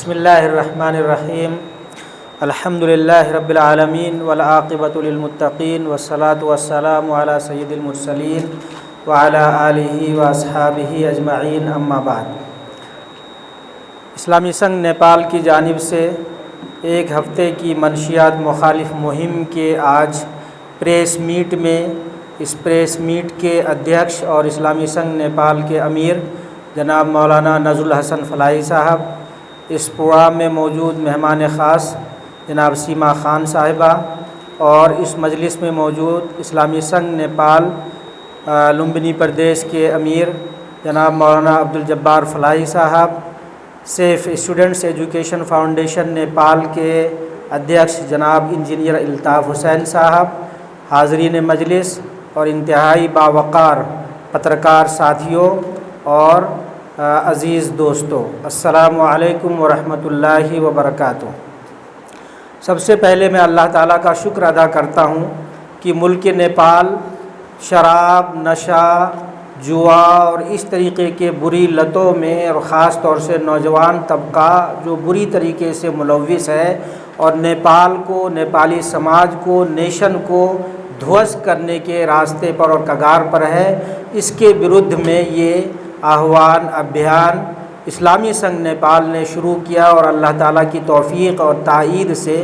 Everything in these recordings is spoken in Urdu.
بسم اللہ الرحمن الرحیم الحمد للہ رب العالمین والعاقبۃ للمتقین والصلاة والسلام علی سید المرسلین وعلی آلہ واصحابہ اجمعین اما بعد۔ اسلامی سنگ نیپال کی جانب سے ایک ہفتے کی منشیات مخالف مہم کے آج پریس میٹ میں اس پریس میٹ کے ادھیکش اور اسلامی سنگ نیپال کے امیر جناب مولانا نذر الحسن فلاحی صاحب، اس پروگرام میں موجود مہمان خاص جناب سیما خان صاحبہ اور اس مجلس میں موجود اسلامی سنگ نیپال لمبنی پردیش کے امیر جناب مولانا عبدالجبار فلاحی صاحب، Saif students education foundation Nepal کے ادھیکش جناب انجینئر الطاف حسین صاحب، حاضرین مجلس اور انتہائی باوقار پترکار ساتھیوں اور عزیز دوستو، السلام علیکم ورحمۃ اللہ وبرکاتہ۔ سب سے پہلے میں اللہ تعالیٰ کا شکر ادا کرتا ہوں کہ ملک نیپال شراب، نشہ، جوا اور اس طریقے کے بری لتوں میں اور خاص طور سے نوجوان طبقہ جو بری طریقے سے ملوث ہے اور نیپال کو، نیپالی سماج کو، نیشن کو دھوست کرنے کے راستے پر اور کگار پر ہے، اس کے ورودھ میں یہ آہوان ابھیان اسلامی سنگ نیپال نے شروع کیا اور اللہ تعالیٰ کی توفیق اور تائید سے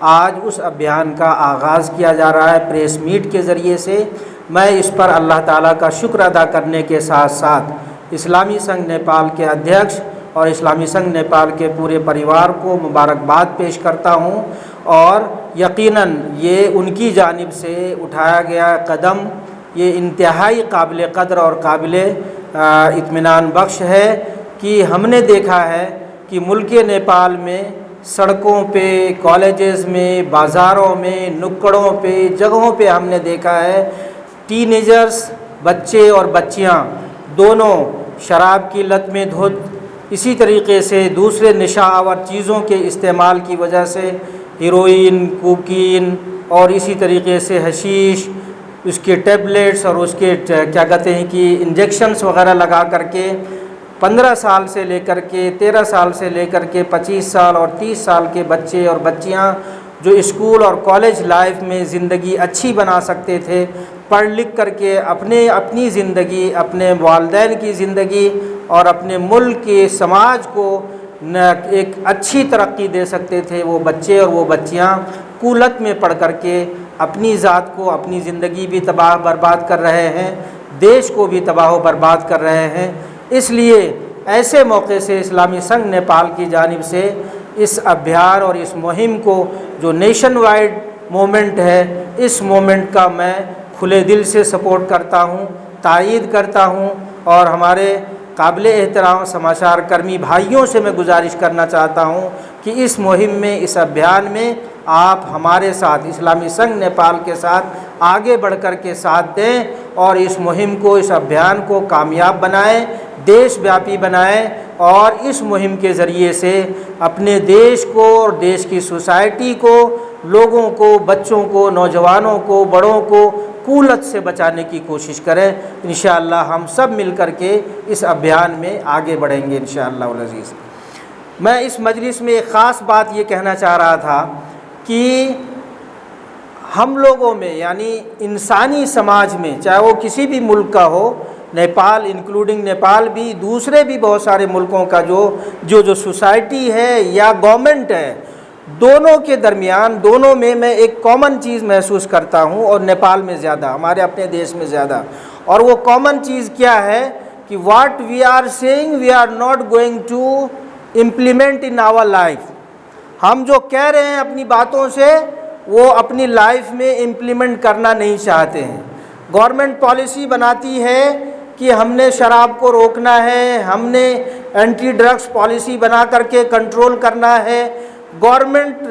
آج اس ابھیان کا آغاز کیا جا رہا ہے پریس میٹ کے ذریعے سے۔ میں اس پر اللہ تعالیٰ کا شکر ادا کرنے کے ساتھ ساتھ اسلامی سنگ نیپال کے ادھیکش اور اسلامی سنگ نیپال کے پورے پریوار کو مبارکباد پیش کرتا ہوں، اور یقیناً یہ ان کی جانب سے اٹھایا گیا قدم یہ انتہائی قابل قدر اور قابل اطمینان بخش ہے کہ ہم نے دیکھا ہے کہ ملک نیپال میں سڑکوں پہ، کالجز میں، بازاروں میں، نکڑوں پہ، جگہوں پہ ہم نے دیکھا ہے ٹین ایجرز، بچے اور بچیاں دونوں شراب کی لت میں دھت، اسی طریقے سے دوسرے نشہ آور چیزوں کے استعمال کی وجہ سے ہیروئن، کوکین اور اسی طریقے سے حشیش، اس کے ٹیبلیٹس اور اس کے کیا کہتے ہیں کہ انجیکشنز وغیرہ لگا کر کے 15 سال سے لے کر کے 13 سال سے لے کر کے 25 سال اور 30 سال کے بچے اور بچیاں جو اسکول اور کالج لائف میں زندگی اچھی بنا سکتے تھے، پڑھ لکھ کر کے اپنی زندگی، اپنے والدین کی زندگی اور اپنے ملک کے سماج کو ایک اچھی ترقی دے سکتے تھے، وہ بچے اور وہ بچیاں کولت میں پڑھ کر کے اپنی ذات کو، اپنی زندگی بھی تباہ برباد کر رہے ہیں، دیش کو بھی تباہ و برباد کر رہے ہیں۔ اس لیے ایسے موقع سے اسلامی سنگ نیپال کی جانب سے اس ابھیان اور اس مہم کو جو نیشن وائڈ مومنٹ ہے، اس مومنٹ کا میں کھلے دل سے سپورٹ کرتا ہوں، تائید کرتا ہوں، اور ہمارے قابل احترام سماچار کرمی بھائیوں سے میں گزارش کرنا چاہتا ہوں کہ اس مہم میں، اس ابھیان میں آپ ہمارے ساتھ، اسلامی سنگ نیپال کے ساتھ آگے بڑھ کر کے ساتھ دیں اور اس مہم کو، اس ابھیان کو کامیاب بنائیں، دیش ویاپی بنائیں، اور اس مہم کے ذریعے سے اپنے دیش کو اور دیش کی سوسائٹی کو، لوگوں کو، بچوں کو، نوجوانوں کو، بڑوں کو کولت سے بچانے کی کوشش کریں۔ انشاءاللہ ہم سب مل کر کے اس ابھیان میں آگے بڑھیں گے انشاءاللہ العزیز۔ میں اس مجلس میں ایک خاص بات یہ کہنا چاہ رہا تھا کہ ہم لوگوں میں، یعنی انسانی سماج میں، چاہے وہ کسی بھی ملک کا ہو، نیپال انکلوڈنگ نیپال بھی، دوسرے بھی بہت سارے ملکوں کا جو سوسائٹی ہے یا گورنمنٹ ہے، دونوں کے درمیان، دونوں میں ایک کامن چیز محسوس کرتا ہوں، اور نیپال میں زیادہ، ہمارے اپنے دیش میں زیادہ، اور وہ کامن چیز کیا ہے کہ what we are seeing we are not going to implement in our life. ہم جو کہہ رہے ہیں اپنی باتوں سے، وہ اپنی لائف میں امپلیمنٹ کرنا نہیں چاہتے ہیں۔ گورنمنٹ پالیسی بناتی ہے کہ ہم نے شراب کو روکنا ہے، ہم نے اینٹی ڈرگس پالیسی بنا کر کے کنٹرول کرنا ہے، گورنمنٹ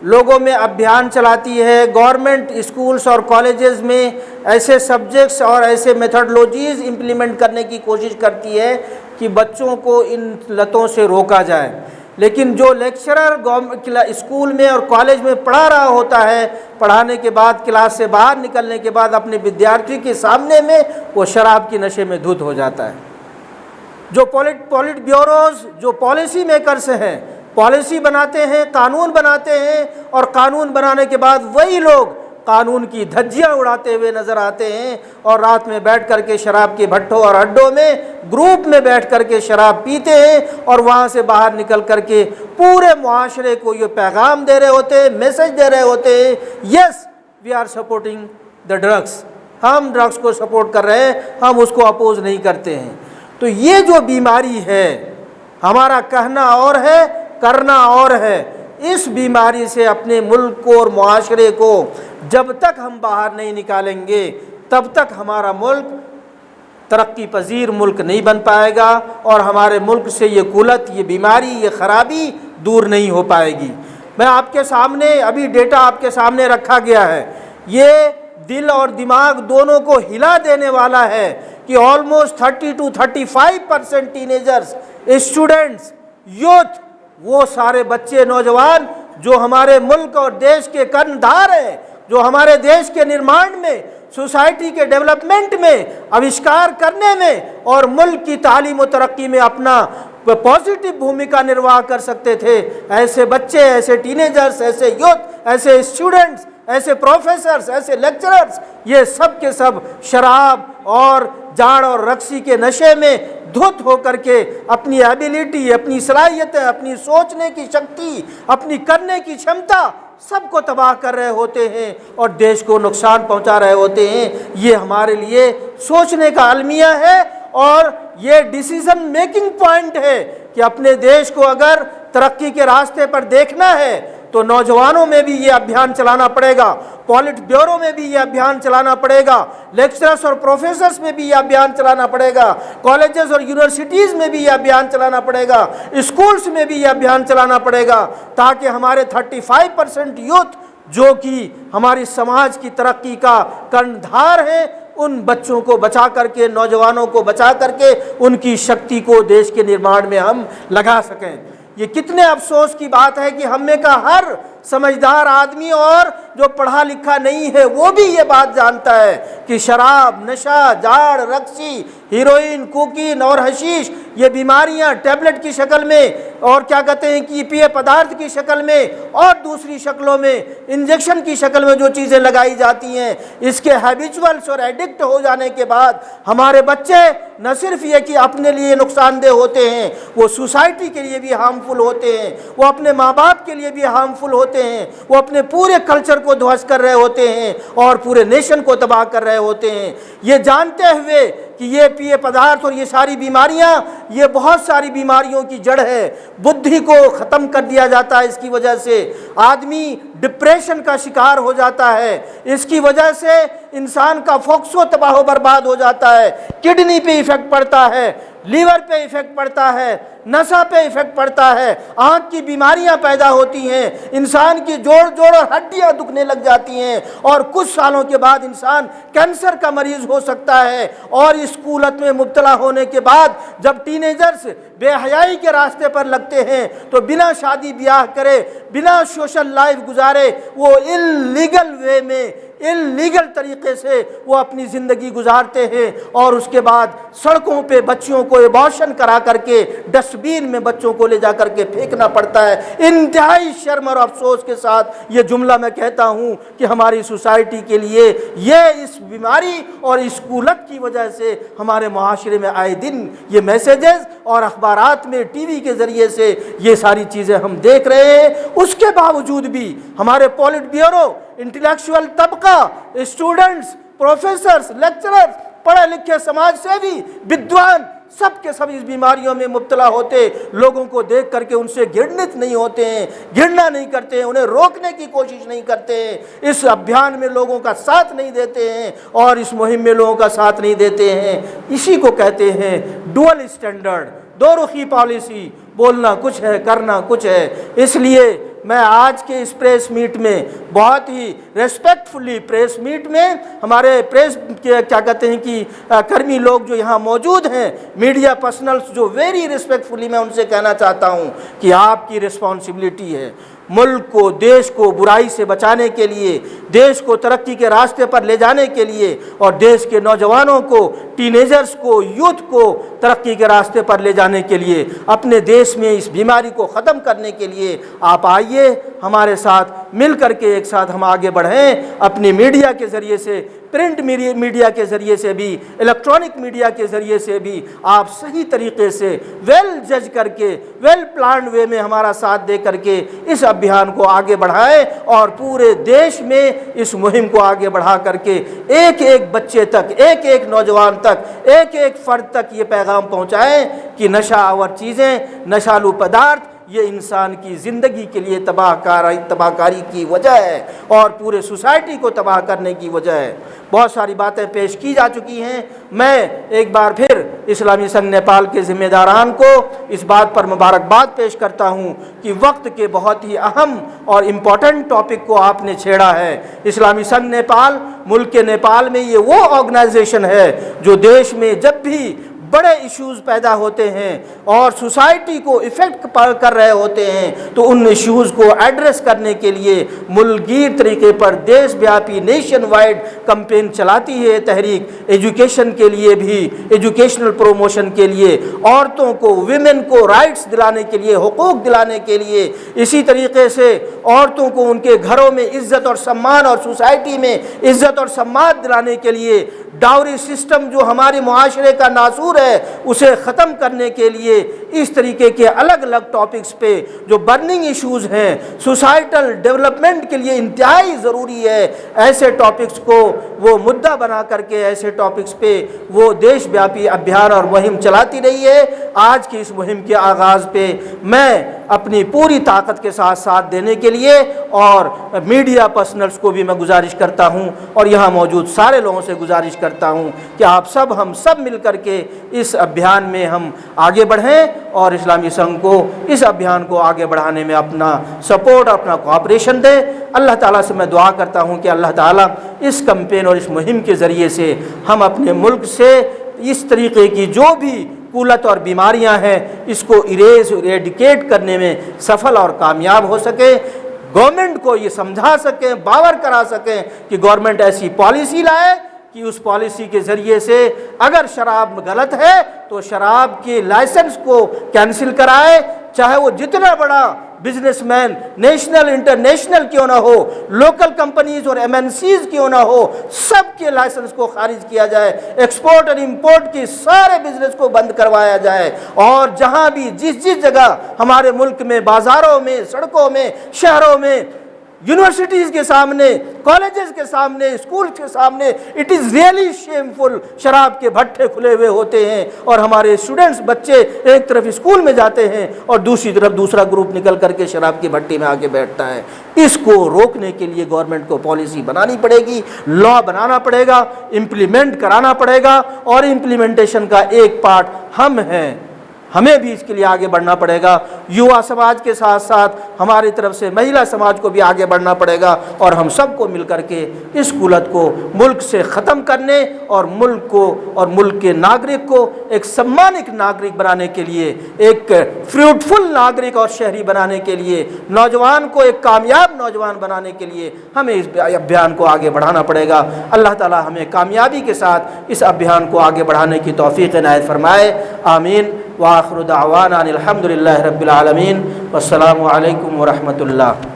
لوگوں میں ابھیان چلاتی ہے، گورنمنٹ اسکولز اور کالجز میں ایسے سبجیکٹس اور ایسے میتھڈولوجیز امپلیمنٹ کرنے کی کوشش کرتی ہے کہ بچوں کو ان لتوں سے روکا جائے، لیکن جو لیکچرر اسکول میں اور کالج میں پڑھا رہا ہوتا ہے، پڑھانے کے بعد، کلاس سے باہر نکلنے کے بعد اپنے ودیارتھی کے سامنے میں وہ شراب کی نشے میں دھت ہو جاتا ہے۔ جو پولیٹ بیوروز، جو پالیسی میکرز ہیں، پالیسی بناتے ہیں، قانون بناتے ہیں، اور قانون بنانے کے بعد وہی لوگ قانون کی دھجیاں اڑاتے ہوئے نظر آتے ہیں، اور رات میں بیٹھ کر کے شراب کے بھٹوں اور اڈوں میں گروپ میں بیٹھ کر کے شراب پیتے ہیں، اور وہاں سے باہر نکل کر کے پورے معاشرے کو یہ پیغام دے رہے ہوتے ہیں، میسج دے رہے ہوتے ہیں، yes we are supporting the drugs, ہم ڈرگس کو سپورٹ کر رہے ہیں، ہم اس کو اپوز نہیں کرتے ہیں۔ تو یہ جو بیماری ہے، ہمارا کہنا اور ہے، کرنا اور ہے، اس بیماری سے اپنے ملک کو اور معاشرے کو جب تک ہم باہر نہیں نکالیں گے تب تک ہمارا ملک ترقی پذیر ملک نہیں بن پائے گا، اور ہمارے ملک سے یہ قلت، یہ بیماری، یہ خرابی دور نہیں ہو پائے گی۔ میں آپ کے سامنے ابھی ڈیٹا آپ کے سامنے رکھا گیا ہے، یہ دل اور دماغ دونوں کو ہلا دینے والا ہے کہ آلموسٹ 30 to 35% ٹینیجرز، اسٹوڈنٹس، یوتھ، وہ سارے بچے، نوجوان جو ہمارے ملک اور دیش کے کرندھار ہیں، جو ہمارے دیش کے نرمان میں، سوسائٹی کے ڈیولپمنٹ میں، آوشکار کرنے میں اور ملک کی تعلیم و ترقی میں اپنا پازیٹیو بھومکا نرواہ کر سکتے تھے، ایسے بچے، ایسے ٹینیجرز، ایسے یوتھ، ایسے اسٹوڈنٹس، ایسے پروفیسرز، ایسے لیکچررز، یہ سب کے سب شراب اور جاڑ اور رقصی کے نشے میں دھت ہو کر کے اپنی ایبیلٹی، اپنی صلاحیتیں، اپنی سوچنے کی شکتی، اپنی کرنے کی چھمتا سب کو تباہ کر رہے ہوتے ہیں اور دیش کو نقصان پہنچا رہے ہوتے ہیں۔ یہ ہمارے لیے سوچنے کا المیہ ہے، اور یہ ڈیسیزن میکنگ پوائنٹ ہے کہ اپنے دیش کو اگر ترقی کے راستے پر دیکھنا ہے تو نوجوانوں میں بھی یہ ابھیان چلانا پڑے گا، پالٹ بیورو میں بھی یہ ابھیان چلانا پڑے گا، لیکچررز اور پروفیسرز میں بھی یہ ابھیان چلانا پڑے گا، کالجز اور یونیورسٹیز میں بھی یہ ابھیان چلانا پڑے گا، اسکولز میں بھی یہ ابھیان چلانا پڑے گا، تاکہ ہمارے 35% یوتھ جو کہ ہماری سماج کی ترقی کا کرندھار ہے، ان بچوں کو بچا کر کے، نوجوانوں کو بچا کر کے ان کی شکتی کو دیش کے نرمان میں ہم لگا سکیں۔ یہ کتنے افسوس کی بات ہے کہ ہم میں کا ہر سمجھدار آدمی اور جو پڑھا لکھا نہیں ہے وہ بھی یہ بات جانتا ہے کہ شراب، نشہ، جاڑ، رقصی، ہیروئن، کوکین اور حشیش، یہ بیماریاں ٹیبلٹ کی شکل میں اور کیا کہتے ہیں کہ پیے پدارتھ کی شکل میں اور دوسری شکلوں میں، انجیکشن کی شکل میں جو چیزیں لگائی جاتی ہیں، اس کے ہیبیچولس اور ایڈکٹ ہو جانے کے بعد ہمارے بچے نہ صرف یہ کہ اپنے لیے نقصان دہ ہوتے ہیں، وہ سوسائٹی کے لیے بھی ہارمفل ہوتے ہیں، وہ اپنے ماں باپ کے لیے بھی ہارمفل ہوتے ہیں، وہ اپنے پورے کلچر کو دھوست کر رہے ہوتے ہیں اور پورے نیشن کو تباہ کر رہے ہوتے ہیں۔ یہ جانتے ہوئے کہ یہ پیے پدارتھ اور یہ ساری بیماریاں، یہ بہت ساری بیماریوں کی جڑ ہے، بدھی کو ختم کر دیا جاتا ہے، اس کی وجہ سے آدمی ڈپریشن کا شکار ہو جاتا ہے، اس کی وجہ سے انسان کا فوکسو تباہ و برباد ہو جاتا ہے، کڈنی پہ ایفیکٹ پڑتا ہے، لیور پہ ایفیکٹ پڑتا ہے، نسا پہ ایفیکٹ پڑتا ہے، آنکھ کی بیماریاں پیدا ہوتی ہیں، انسان کی جوڑ اور ہڈیاں دکھنے لگ جاتی ہیں، اور کچھ سالوں کے بعد انسان کینسر کا مریض ہو سکتا ہے۔ اور اس قولت میں مبتلا ہونے کے بعد جب ٹینیجرز بے حیائی کے راستے پر لگتے ہیں تو بنا شادی بیاہ کرے، بنا سوشل لائف گزارے، وہ انلیگل وے میں، انلیگل طریقے سے وہ اپنی زندگی گزارتے ہیں، اور اس کے بعد سڑکوں پہ بچیوں کو ابارشن کرا کر کے ڈسٹ بین میں بچوں کو لے جا کر کے پھینکنا پڑتا ہے۔ انتہائی شرم اور افسوس کے ساتھ یہ جملہ میں کہتا ہوں کہ ہماری سوسائٹی کے لیے یہ اس بیماری اور اس قولت کی وجہ سے ہمارے معاشرے میں آئے دن یہ میسیجز اور اخبارات میں، ٹی وی کے ذریعے سے یہ ساری چیزیں ہم دیکھ رہے ہیں۔ اس کے باوجود بھی ہمارے پالٹ بیورو، انٹلیکچوئل طبقہ، اسٹوڈنٹس، پروفیسرز، لیکچرر، پڑھے لکھے سماج سیوی، بدوان، سب کے سب اس بیماریوں میں مبتلا ہوتے لوگوں کو دیکھ کر کے ان سے گھرنت نہیں ہوتے ہیں، گھرنا نہیں کرتے ہیں، انہیں روکنے کی کوشش نہیں کرتے ہیں، اس ابھیان میں لوگوں کا ساتھ نہیں دیتے ہیں اور اس مہم میں لوگوں کا ساتھ نہیں دیتے ہیں۔ اسی کو کہتے ہیں ڈوئل اسٹینڈرڈ، دو رخی پالیسی، بولنا کچھ ہے، کرنا کچھ ہے۔ اس لیے میں آج کے اس پریس میٹ میں بہت ہی ریسپیکٹفلی پریس میٹ میں ہمارے پریس کے کیا کہتے ہیں کہ کرمی لوگ جو یہاں موجود ہیں، میڈیا پرسنلز جو ویری ریسپیکٹفلی میں ان سے کہنا چاہتا ہوں کہ آپ کی رسپانسبلٹی ہے ملک کو، دیش کو برائی سے بچانے کے لیے، دیش کو ترقی کے راستے پر لے جانے کے لیے، اور دیش کے نوجوانوں کو، ٹینیجرز کو، یوتھ کو ترقی کے راستے پر لے جانے کے لیے، اپنے دیش میں اس بیماری کو ختم کرنے کے لیے آپ آئیے ہمارے ساتھ مل کر کے ایک ساتھ ہم آگے بڑھیں، اپنی میڈیا کے ذریعے سے، پرنٹ میڈیا کے ذریعے سے بھی، الیکٹرانک میڈیا کے ذریعے سے بھی آپ صحیح طریقے سے ویل جج کر کے، ویل پلانڈ وے میں ہمارا ساتھ دے کر کے اس ابھیان کو آگے بڑھائیں، اور پورے دیش میں اس مہم کو آگے بڑھا کر کے ایک ایک بچے تک، ایک ایک نوجوان تک، ایک ایک فرد تک یہ پیغام پہنچائیں کہ نشہ آور چیزیں، نشالو پدارتھ یہ انسان کی زندگی کے لیے تباہ کاری کی وجہ ہے اور پورے سوسائٹی کو تباہ کرنے کی وجہ ہے۔ بہت ساری باتیں پیش کی جا چکی ہیں، میں ایک بار پھر اسلامی سنگھ نیپال کے ذمہ داران کو اس بات پر مبارکباد پیش کرتا ہوں کہ وقت کے بہت ہی اہم اور امپورٹنٹ ٹاپک کو آپ نے چھیڑا ہے۔ اسلامی سنگھ نیپال، ملک کے نیپال میں یہ وہ آرگنائزیشن ہے جو دیش میں جب بھی بڑے ایشوز پیدا ہوتے ہیں اور سوسائٹی کو ایفیکٹ کر رہے ہوتے ہیں تو ان ایشوز کو ایڈریس کرنے کے لیے ملک گیر طریقے پر دیش بیاپی نیشن وائڈ کمپین چلاتی ہے تحریک، ایجوکیشن کے لیے بھی، ایجوکیشنل پروموشن کے لیے، عورتوں کو، ویمن کو رائٹس دلانے کے لیے، حقوق دلانے کے لیے، اسی طریقے سے عورتوں کو ان کے گھروں میں عزت اور سمان اور سوسائٹی میں عزت اور سمان دلانے کے لیے، ڈاوری سسٹم جو ہمارے معاشرے کا ناسور ہے اسے ختم کرنے کے لیے، اس طریقے کے الگ الگ ٹاپکس پہ جو برننگ ایشوز ہیں، سوسائٹل ڈیولپمنٹ کے لیے انتہائی ضروری ہے، ایسے ٹاپکس کو وہ مدعا بنا کر کے ایسے ٹاپکس پہ وہ دیش بیاپی ابھیان اور مہم چلاتی رہی ہے۔ آج کی اس مہم کے آغاز پہ میں اپنی پوری طاقت کے ساتھ ساتھ دینے کے لیے اور میڈیا پرسنلز کو بھی میں گزارش کرتا ہوں اور یہاں موجود سارے لوگوں سے گزارش کرتا ہوں کہ آپ سب، ہم سب مل کر کے اس ابھیان میں ہم آگے بڑھیں اور اسلامی سنگھ کو اس ابھیان کو آگے بڑھانے میں اپنا سپورٹ، اپنا کوآپریشن دیں۔ اللہ تعالیٰ سے میں دعا کرتا ہوں کہ اللہ تعالیٰ اس کمپین اور اس مہم کے ذریعے سے ہم اپنے ملک سے اس طریقے کی جو بھی قولت اور بیماریاں ہیں اس کو ایریڈیکیٹ کرنے میں سفل اور کامیاب ہو سکے، گورنمنٹ کو یہ سمجھا سکیں، باور کرا سکیں کہ گورنمنٹ ایسی پالیسی لائے کہ اس پالیسی کے ذریعے سے اگر شراب غلط ہے تو شراب کے لائسنس کو کینسل کرائے، چاہے وہ جتنا بڑا بزنس مین نیشنل انٹرنیشنل کیوں نہ ہو، لوکل کمپنیز اور MNCs کیوں نہ ہو، سب کے لائسنس کو خارج کیا جائے، ایکسپورٹ اور امپورٹ کی سارے بزنس کو بند کروایا جائے، اور جہاں بھی جس جگہ ہمارے ملک میں بازاروں میں، سڑکوں میں، شہروں میں، یونیورسٹیز کے سامنے، کالجز کے سامنے، اسکول کے سامنے اٹ از ریئلی شیمفل شراب کے بھٹے کھلے ہوئے ہوتے ہیں اور ہمارے اسٹوڈنٹس، بچے ایک طرف اسکول میں جاتے ہیں اور دوسری طرف دوسرا گروپ نکل کر کے شراب کی بھٹی میں آگے بیٹھتا ہے۔ اس کو روکنے کے لیے گورنمنٹ کو پالیسی بنانی پڑے گی، لا بنانا پڑے گا، امپلیمنٹ کرانا پڑے گا، اور امپلیمنٹیشن کا ایک پارٹ ہم ہیں، ہمیں بھی اس کے لیے آگے بڑھنا پڑے گا۔ یووا سماج کے ساتھ ساتھ ہماری طرف سے مہیلا سماج کو بھی آگے بڑھنا پڑے گا، اور ہم سب کو مل کر کے اس قولت کو ملک سے ختم کرنے اور ملک کو اور ملک کے ناگرک کو ایک سمانک ناگرک بنانے کے لیے، ایک فروٹفل ناگرک اور شہری بنانے کے لیے، نوجوان کو ایک کامیاب نوجوان بنانے کے لیے ہمیں اس ابھیان کو آگے بڑھانا پڑے گا۔ اللہ تعالی ہمیں کامیابی کے ساتھ اس ابھیان کو آگے بڑھانے کی توفیق عنایت فرمائے، آمین۔ وآخر دعوانا الحمد للہ رب العالمین، والسلام علیکم ورحمۃ اللہ۔